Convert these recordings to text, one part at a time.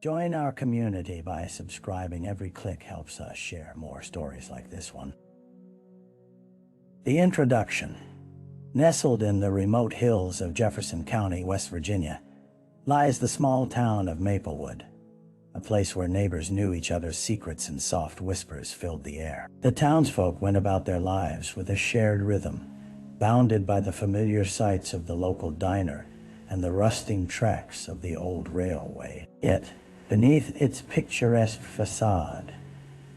Join our community by subscribing. Every click helps us share more stories like this one. The introduction. Nestled in the remote hills of Jefferson County, West Virginia, lies the small town of Maplewood, a place where neighbors knew each other's secrets and soft whispers filled the air. The townsfolk went about their lives with a shared rhythm, bounded by the familiar sights of the local diner and the rusting tracks of the old railway. Yet, beneath its picturesque facade,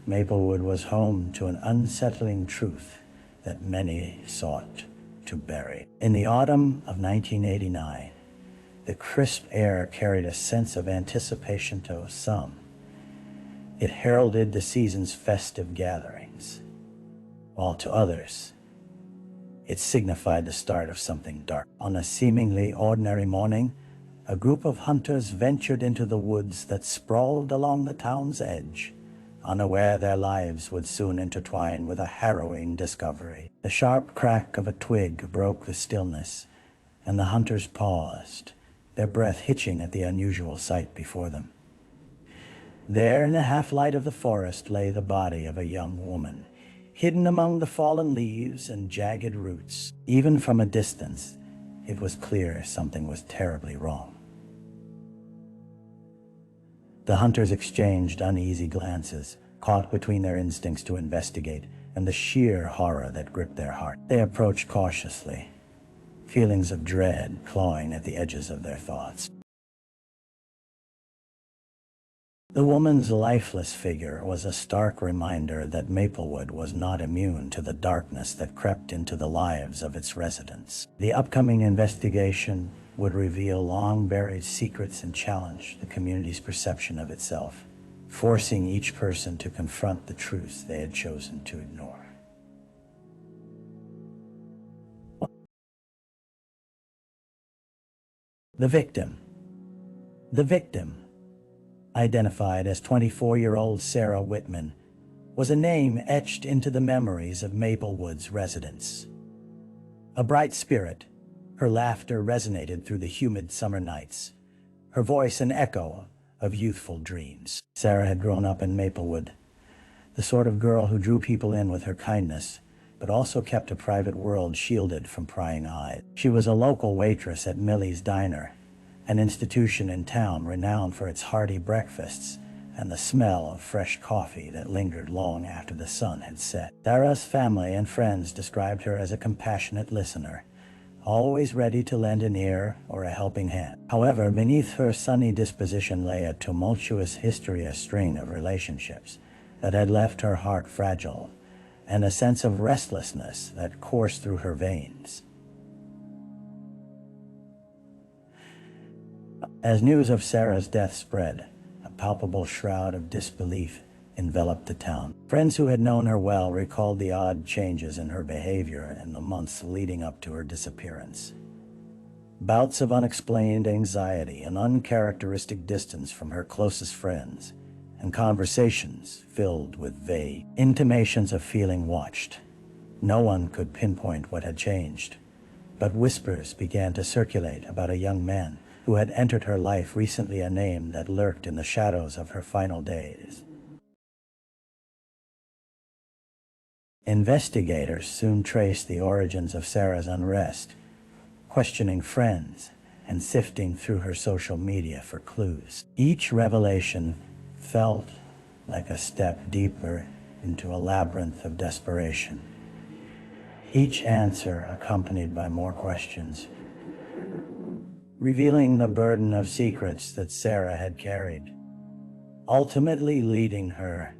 Maplewood was home to an unsettling truth that many sought to bury. In the autumn of 1989, the crisp air carried a sense of anticipation to some. It heralded the season's festive gatherings, while to others, it signified the start of something dark. On a seemingly ordinary morning, a group of hunters ventured into the woods that sprawled along the town's edge, unaware their lives would soon intertwine with a harrowing discovery. The sharp crack of a twig broke the stillness, and the hunters paused, their breath hitching at the unusual sight before them. There, in the half-light of the forest, lay the body of a young woman, hidden among the fallen leaves and jagged roots. Even from a distance, it was clear something was terribly wrong. The hunters exchanged uneasy glances, caught between their instincts to investigate and the sheer horror that gripped their heart. They approached cautiously, feelings of dread clawing at the edges of their thoughts. The woman's lifeless figure was a stark reminder that Maplewood was not immune to the darkness that crept into the lives of its residents. The upcoming investigation would reveal long-buried secrets and challenge the community's perception of itself, forcing each person to confront the truths they had chosen to ignore. The victim. The victim, identified as 24-year-old Sarah Whitman, was a name etched into the memories of Maplewood's residents. A bright spirit, her laughter resonated through the humid summer nights, her voice an echo of youthful dreams. Sarah had grown up in Maplewood, the sort of girl who drew people in with her kindness, but also kept a private world shielded from prying eyes. She was a local waitress at Millie's Diner, an institution in town renowned for its hearty breakfasts and the smell of fresh coffee that lingered long after the sun had set. Sarah's family and friends described her as a compassionate listener, always ready to lend an ear or a helping hand. However, beneath her sunny disposition lay a tumultuous history, a string of relationships that had left her heart fragile, and a sense of restlessness that coursed through her veins. As news of Sarah's death spread, a palpable shroud of disbelief enveloped the town. Friends who had known her well recalled the odd changes in her behavior in the months leading up to her disappearance. Bouts of unexplained anxiety, an uncharacteristic distance from her closest friends, and conversations filled with vague intimations of feeling watched. No one could pinpoint what had changed, but whispers began to circulate about a young man who had entered her life recently, a name that lurked in the shadows of her final days. Investigators soon traced the origins of Sarah's unrest, questioning friends and sifting through her social media for clues. Each revelation felt like a step deeper into a labyrinth of desperation, each answer accompanied by more questions, revealing the burden of secrets that Sarah had carried, ultimately leading her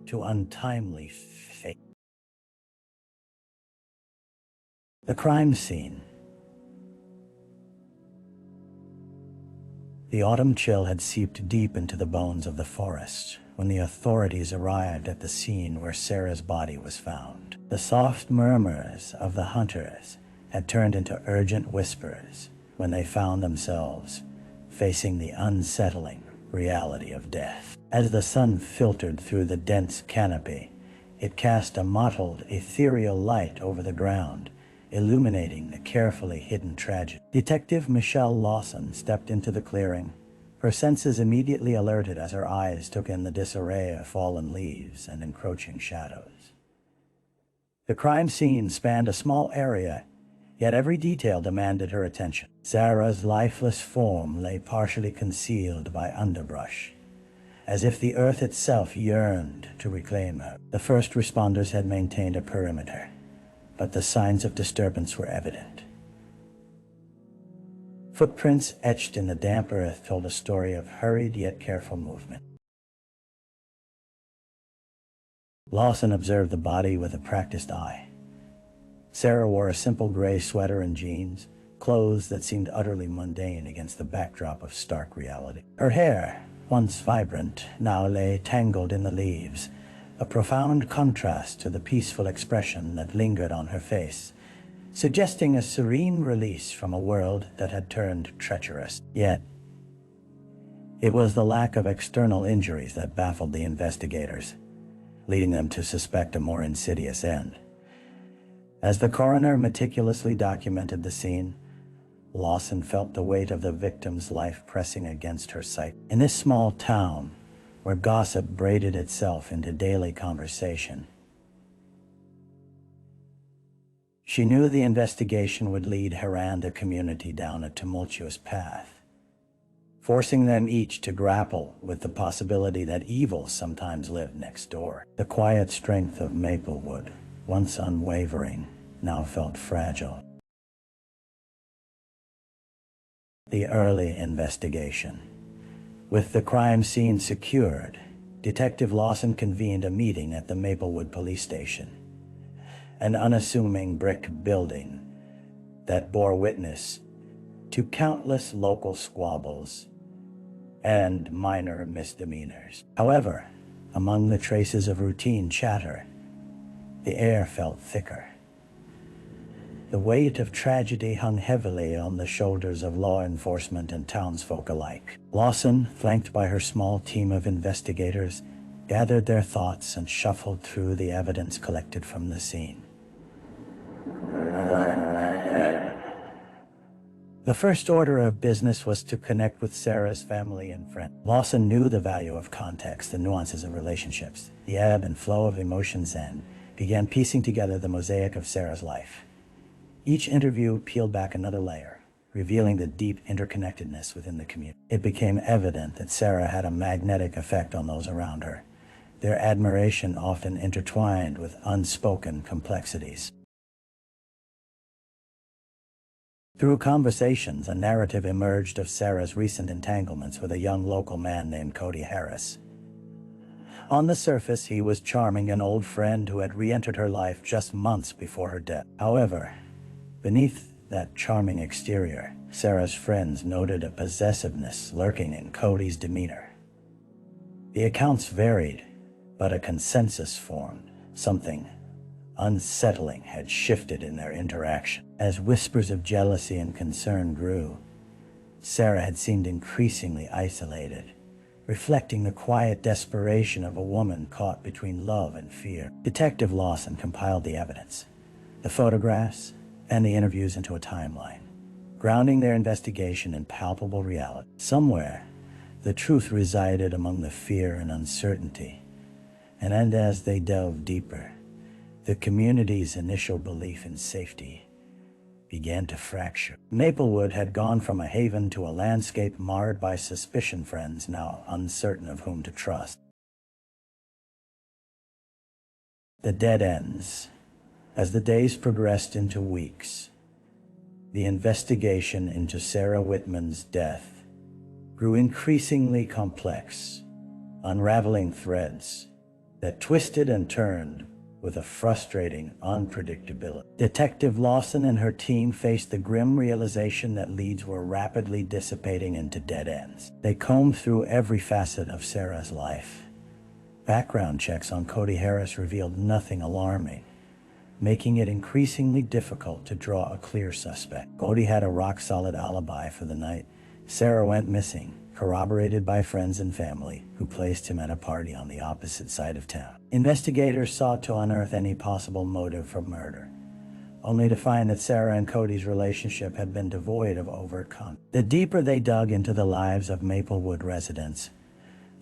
to untimely fate. The crime scene. The autumn chill had seeped deep into the bones of the forest when the authorities arrived at the scene where Sarah's body was found. The soft murmurs of the hunters had turned into urgent whispers when they found themselves facing the unsettling reality of death. As the sun filtered through the dense canopy, it cast a mottled, ethereal light over the ground, illuminating the carefully hidden tragedy. Detective Michelle Lawson stepped into the clearing, Her senses immediately alerted as her eyes took in the disarray of fallen leaves and encroaching shadows. The crime scene spanned a small area, yet every detail demanded her attention. Sarah's lifeless form lay partially concealed by underbrush, as if the earth itself yearned to reclaim her. The first responders had maintained a perimeter, but the signs of disturbance were evident. Footprints etched in the damp earth told a story of hurried yet careful movement. Lawson observed the body with a practiced eye. Sarah wore a simple gray sweater and jeans, clothes that seemed utterly mundane against the backdrop of stark reality. Her hair, once vibrant, now lay tangled in the leaves, a profound contrast to the peaceful expression that lingered on her face, suggesting a serene release from a world that had turned treacherous. Yet, it was the lack of external injuries that baffled the investigators, leading them to suspect a more insidious end. As the coroner meticulously documented the scene, Lawson felt the weight of the victim's life pressing against her sight. In this small town, where gossip braided itself into daily conversation, she knew the investigation would lead her and the community down a tumultuous path, forcing them each to grapple with the possibility that evil sometimes lived next door. The quiet strength of Maplewood, once unwavering, now felt fragile. The early investigation. With the crime scene secured, Detective Lawson convened a meeting at the Maplewood police station, an unassuming brick building that bore witness to countless local squabbles and minor misdemeanors. However, among the traces of routine chatter, the air felt thicker. The weight of tragedy hung heavily on the shoulders of law enforcement and townsfolk alike. Lawson, flanked by her small team of investigators, gathered their thoughts and shuffled through the evidence collected from the scene. The first order of business was to connect with Sarah's family and friends. Lawson knew the value of context, the nuances of relationships, the ebb and flow of emotions, and began piecing together the mosaic of Sarah's life. Each interview peeled back another layer, revealing the deep interconnectedness within the community. It became evident that Sarah had a magnetic effect on those around her, their admiration often intertwined with unspoken complexities. Through conversations, a narrative emerged of Sarah's recent entanglements with a young local man named Cody Harris. On the surface, he was charming, an old friend who had re-entered her life just months before her death. However, beneath that charming exterior, Sarah's friends noted a possessiveness lurking in Cody's demeanor. The accounts varied, but a consensus formed. Something unsettling had shifted in their interaction. As whispers of jealousy and concern grew, Sarah had seemed increasingly isolated, reflecting the quiet desperation of a woman caught between love and fear. Detective Lawson compiled the evidence, the photographs, and the interviews into a timeline, grounding their investigation in palpable reality. Somewhere, the truth resided among the fear and uncertainty, and as they delved deeper, the community's initial belief in safety began to fracture. Maplewood had gone from a haven to a landscape marred by suspicion, friends now uncertain of whom to trust. The dead ends. As the days progressed into weeks, the investigation into Sarah Whitman's death grew increasingly complex, unraveling threads that twisted and turned with a frustrating unpredictability. Detective Lawson and her team faced the grim realization that leads were rapidly dissipating into dead ends. They combed through every facet of Sarah's life. Background checks on Cody Harris revealed nothing alarming, making it increasingly difficult to draw a clear suspect. Cody had a rock-solid alibi for the night Sarah went missing, corroborated by friends and family who placed him at a party on the opposite side of town. Investigators sought to unearth any possible motive for murder, only to find that Sarah and Cody's relationship had been devoid of overt conflict. The deeper they dug into the lives of Maplewood residents,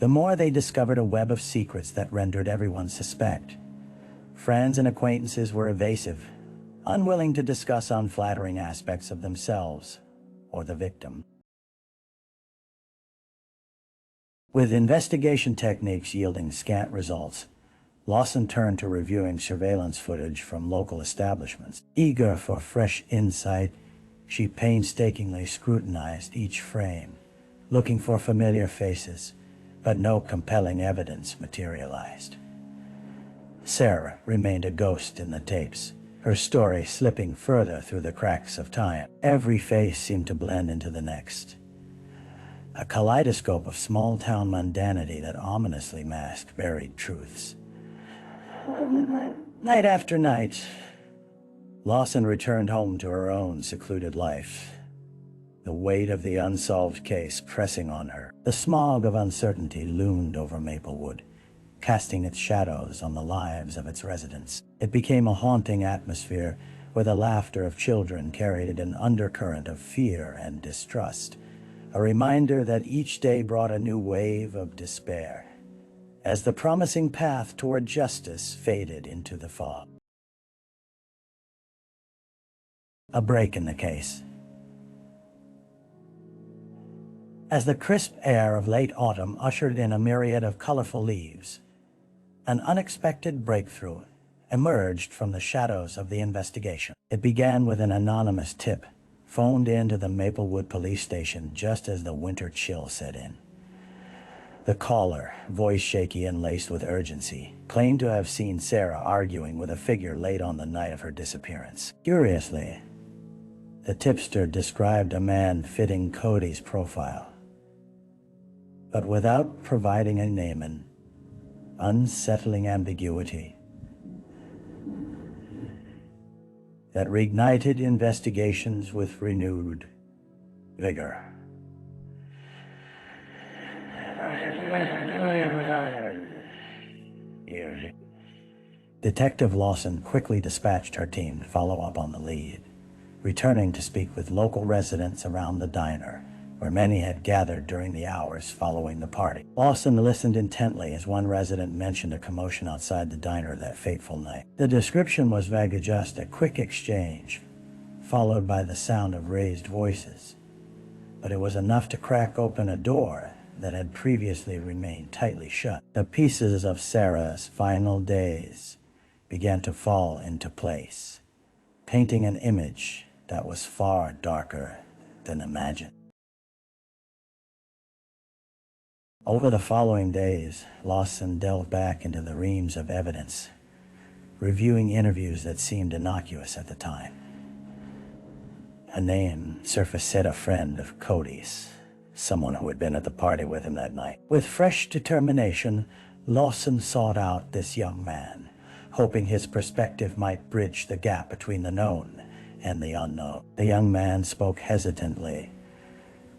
the more they discovered a web of secrets that rendered everyone suspect. Friends and acquaintances were evasive, unwilling to discuss unflattering aspects of themselves or the victim. With investigation techniques yielding scant results, Lawson turned to reviewing surveillance footage from local establishments. Eager for fresh insight, she painstakingly scrutinized each frame, looking for familiar faces, but no compelling evidence materialized. Sarah remained a ghost in the tapes, her story slipping further through the cracks of time. Every face seemed to blend into the next, a kaleidoscope of small-town mundanity that ominously masked buried truths. Night after night, Lawson returned home to her own secluded life, the weight of the unsolved case pressing on her. The smog of uncertainty loomed over Maplewood, casting its shadows on the lives of its residents. It became a haunting atmosphere where the laughter of children carried an undercurrent of fear and distrust, a reminder that each day brought a new wave of despair, as the promising path toward justice faded into the fog. A break in the case. As the crisp air of late autumn ushered in a myriad of colorful leaves, an unexpected breakthrough emerged from the shadows of the investigation. It began with an anonymous tip, phoned into the Maplewood police station just as the winter chill set in. The caller, voice shaky and laced with urgency, claimed to have seen Sarah arguing with a figure late on the night of her disappearance. Curiously, the tipster described a man fitting Cody's profile, but without providing a name, an unsettling ambiguity that reignited investigations with renewed vigor. Detective Lawson quickly dispatched her team to follow up on the lead, returning to speak with local residents around the diner, where many had gathered during the hours following the party. Lawson listened intently as one resident mentioned a commotion outside the diner that fateful night. The description was vague, just a quick exchange, followed by the sound of raised voices, but it was enough to crack open a door that had previously remained tightly shut. The pieces of Sarah's final days began to fall into place, painting an image that was far darker than imagined. Over the following days, Lawson delved back into the reams of evidence, reviewing interviews that seemed innocuous at the time. A name surfaced, said a friend of Cody's, someone who had been at the party with him that night. With fresh determination, Lawson sought out this young man, hoping his perspective might bridge the gap between the known and the unknown. The young man spoke hesitantly,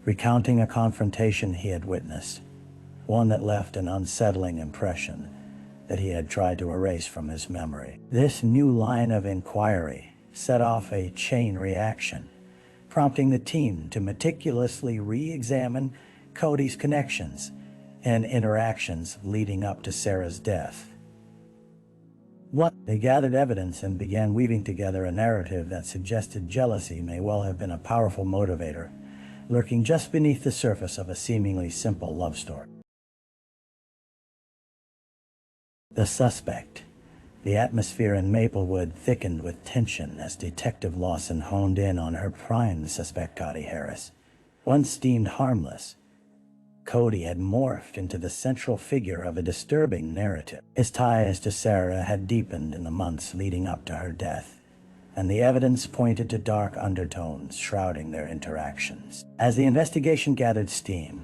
recounting a confrontation he had witnessed, one that left an unsettling impression that he had tried to erase from his memory. This new line of inquiry set off a chain reaction, prompting the team to meticulously re-examine Cody's connections and interactions leading up to Sarah's death. They gathered evidence and began weaving together a narrative that suggested jealousy may well have been a powerful motivator, lurking just beneath the surface of a seemingly simple love story. The suspect. The atmosphere in Maplewood thickened with tension as Detective Lawson honed in on her prime suspect, Cody Harris. Once deemed harmless, Cody had morphed into the central figure of a disturbing narrative. His ties to Sarah had deepened in the months leading up to her death, and the evidence pointed to dark undertones shrouding their interactions. As the investigation gathered steam,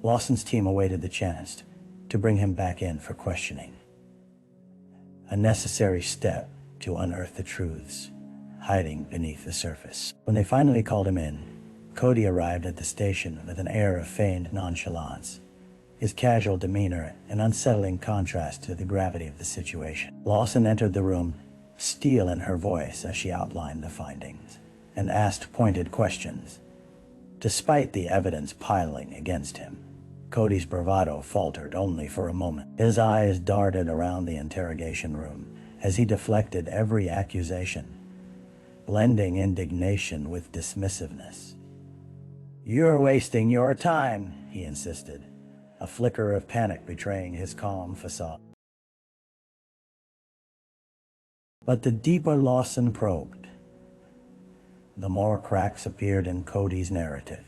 Lawson's team awaited the chance to bring him back in for questioning, a necessary step to unearth the truths hiding beneath the surface. When they finally called him in, Cody arrived at the station with an air of feigned nonchalance, his casual demeanor an unsettling contrast to the gravity of the situation. Lawson entered the room, steel in her voice as she outlined the findings and asked pointed questions. Despite the evidence piling against him, Cody's bravado faltered only for a moment. His eyes darted around the interrogation room as he deflected every accusation, blending indignation with dismissiveness. "You're wasting your time," he insisted, a flicker of panic betraying his calm facade. But the deeper Lawson probed, the more cracks appeared in Cody's narrative.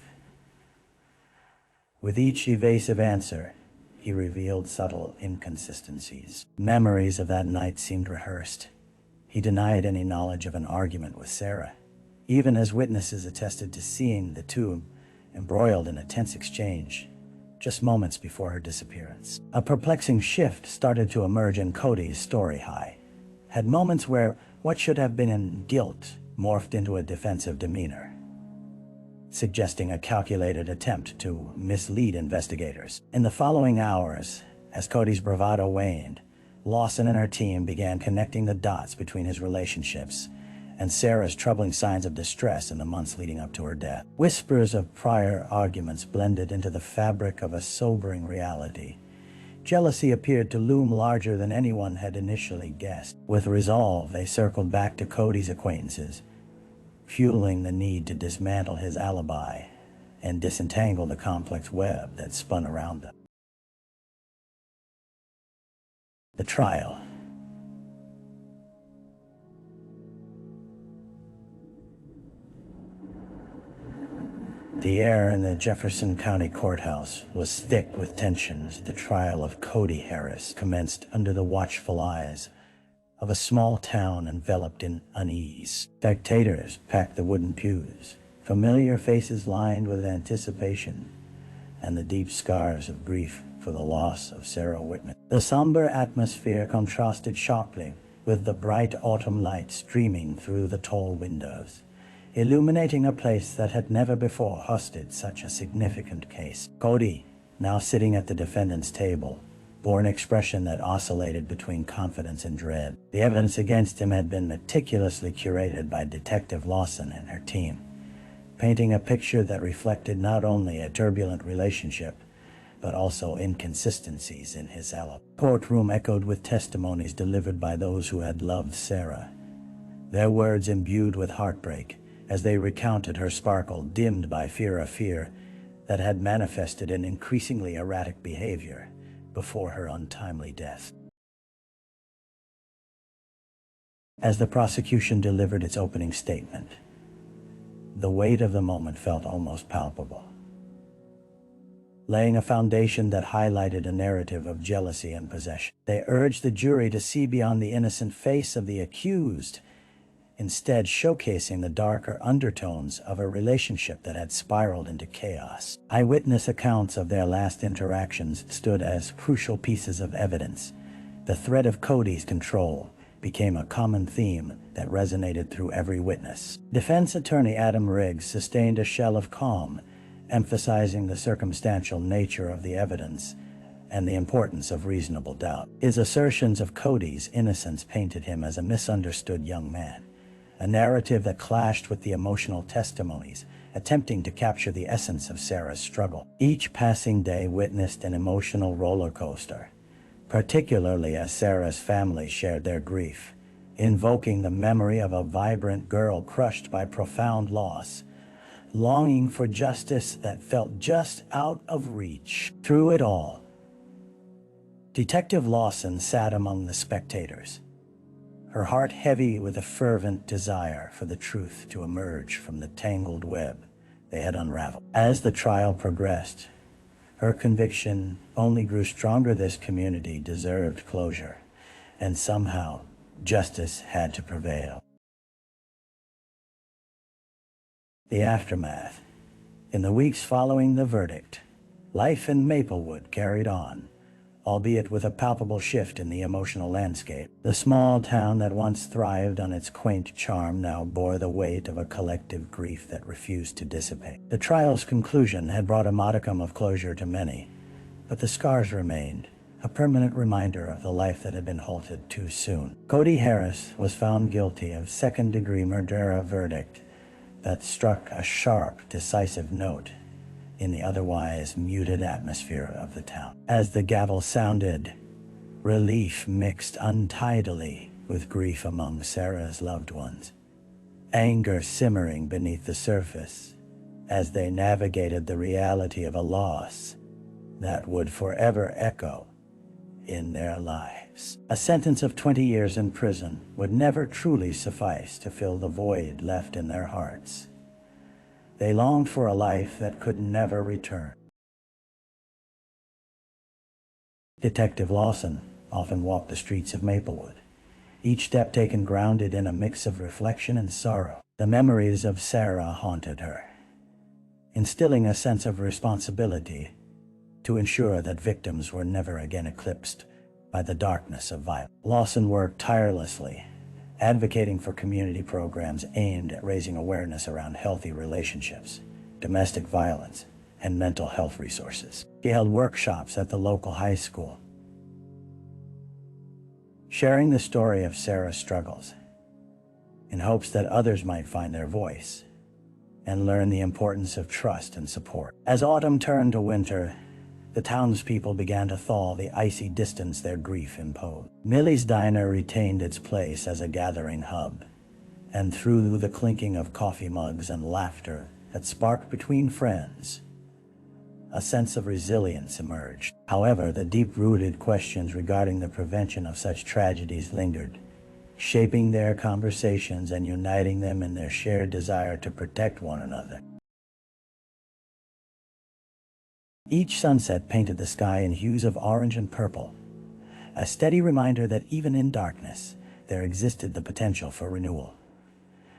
With each evasive answer, he revealed subtle inconsistencies. Memories of that night seemed rehearsed. He denied any knowledge of an argument with Sarah, even as witnesses attested to seeing the two embroiled in a tense exchange just moments before her disappearance. A perplexing shift started to emerge in Cody's story. Had moments where what should have been in guilt morphed into a defensive demeanor, suggesting a calculated attempt to mislead investigators. In the following hours, as Cody's bravado waned, Lawson and her team began connecting the dots between his relationships and Sarah's troubling signs of distress in the months leading up to her death. Whispers of prior arguments blended into the fabric of a sobering reality. Jealousy appeared to loom larger than anyone had initially guessed. With resolve, they circled back to Cody's acquaintances, fueling the need to dismantle his alibi and disentangle the complex web that spun around them. The trial. The air in the Jefferson County Courthouse was thick with tension as the trial of Cody Harris commenced under the watchful eyes of a small town enveloped in unease. Spectators packed the wooden pews, familiar faces lined with anticipation and the deep scars of grief for the loss of Sarah Whitman. The somber atmosphere contrasted sharply with the bright autumn light streaming through the tall windows, illuminating a place that had never before hosted such a significant case. Cody, now sitting at the defendant's table, bore an expression that oscillated between confidence and dread. The evidence against him had been meticulously curated by Detective Lawson and her team, painting a picture that reflected not only a turbulent relationship, but also inconsistencies in his alibi. The courtroom echoed with testimonies delivered by those who had loved Sarah, their words imbued with heartbreak as they recounted her sparkle dimmed by fear that had manifested in increasingly erratic behavior before her untimely death. As the prosecution delivered its opening statement, the weight of the moment felt almost palpable, laying a foundation that highlighted a narrative of jealousy and possession. They urged the jury to see beyond the innocent face of the accused, instead showcasing the darker undertones of a relationship that had spiraled into chaos. Eyewitness accounts of their last interactions stood as crucial pieces of evidence. The threat of Cody's control became a common theme that resonated through every witness. Defense attorney Adam Riggs sustained a shell of calm, emphasizing the circumstantial nature of the evidence and the importance of reasonable doubt. His assertions of Cody's innocence painted him as a misunderstood young man, a narrative that clashed with the emotional testimonies, attempting to capture the essence of Sarah's struggle. Each passing day witnessed an emotional roller coaster, particularly as Sarah's family shared their grief, invoking the memory of a vibrant girl crushed by profound loss, longing for justice that felt just out of reach. Through it all, Detective Lawson sat among the spectators, her heart heavy with a fervent desire for the truth to emerge from the tangled web they had unraveled. As the trial progressed, her conviction only grew stronger. This community deserved closure, and somehow justice had to prevail. The aftermath. In the weeks following the verdict, life in Maplewood carried on, albeit with a palpable shift in the emotional landscape. The small town that once thrived on its quaint charm now bore the weight of a collective grief that refused to dissipate. The trial's conclusion had brought a modicum of closure to many, but the scars remained, a permanent reminder of the life that had been halted too soon. Cody Harris was found guilty of second-degree murder, a verdict that struck a sharp, decisive note in the otherwise muted atmosphere of the town. As the gavel sounded, relief mixed untidily with grief among Sarah's loved ones, anger simmering beneath the surface as they navigated the reality of a loss that would forever echo in their lives. A sentence of 20 years in prison would never truly suffice to fill the void left in their hearts. They longed for a life that could never return. Detective Lawson often walked the streets of Maplewood, each step taken grounded in a mix of reflection and sorrow. The memories of Sarah haunted her, instilling a sense of responsibility to ensure that victims were never again eclipsed by the darkness of violence. Lawson worked tirelessly, advocating for community programs aimed at raising awareness around healthy relationships, domestic violence, and mental health resources. She held workshops at the local high school, sharing the story of Sarah's struggles in hopes that others might find their voice and learn the importance of trust and support. As autumn turned to winter, the townspeople began to thaw the icy distance their grief imposed. Millie's Diner retained its place as a gathering hub, and through the clinking of coffee mugs and laughter that sparked between friends, a sense of resilience emerged. However, the deep-rooted questions regarding the prevention of such tragedies lingered, shaping their conversations and uniting them in their shared desire to protect one another. Each sunset painted the sky in hues of orange and purple, a steady reminder that even in darkness, there existed the potential for renewal.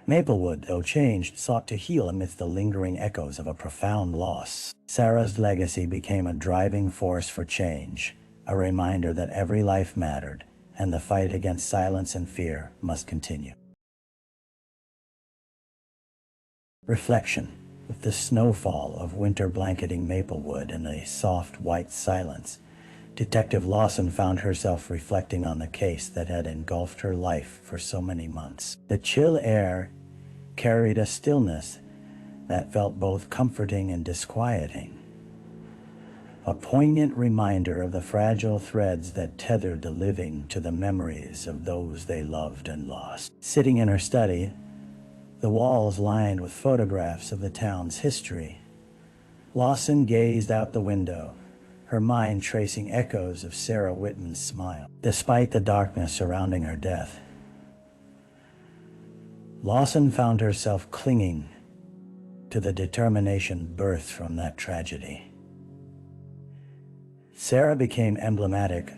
Maplewood, though changed, sought to heal amidst the lingering echoes of a profound loss. Sarah's legacy became a driving force for change, a reminder that every life mattered, and the fight against silence and fear must continue. Reflection. With the snowfall of winter blanketing Maplewood and a soft white silence, Detective Lawson found herself reflecting on the case that had engulfed her life for so many months. The chill air carried a stillness that felt both comforting and disquieting, a poignant reminder of the fragile threads that tethered the living to the memories of those they loved and lost. Sitting in her study, the walls lined with photographs of the town's history, Lawson gazed out the window, her mind tracing echoes of Sarah Whitman's smile. Despite the darkness surrounding her death, Lawson found herself clinging to the determination birthed from that tragedy. Sarah became emblematic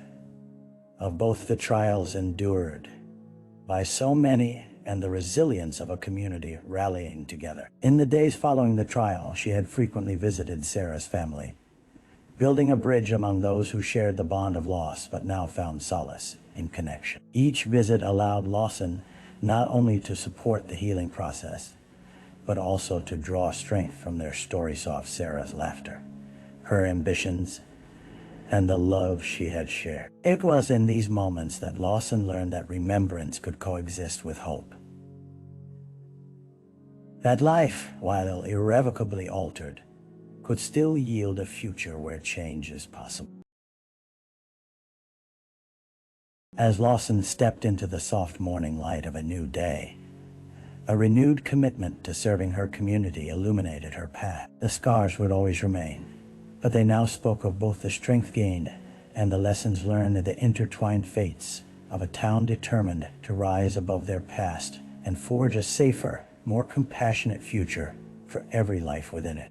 of both the trials endured by so many and the resilience of a community rallying together. In the days following the trial, she had frequently visited Sarah's family, building a bridge among those who shared the bond of loss but now found solace in connection. Each visit allowed Lawson not only to support the healing process, but also to draw strength from their stories of Sarah's laughter, her ambitions, and the love she had shared. It was in these moments that Lawson learned that remembrance could coexist with hope. That life, while irrevocably altered, could still yield a future where change is possible. As Lawson stepped into the soft morning light of a new day, a renewed commitment to serving her community illuminated her path. The scars would always remain, but they now spoke of both the strength gained and the lessons learned in the intertwined fates of a town determined to rise above their past and forge a safer, more compassionate future for every life within it.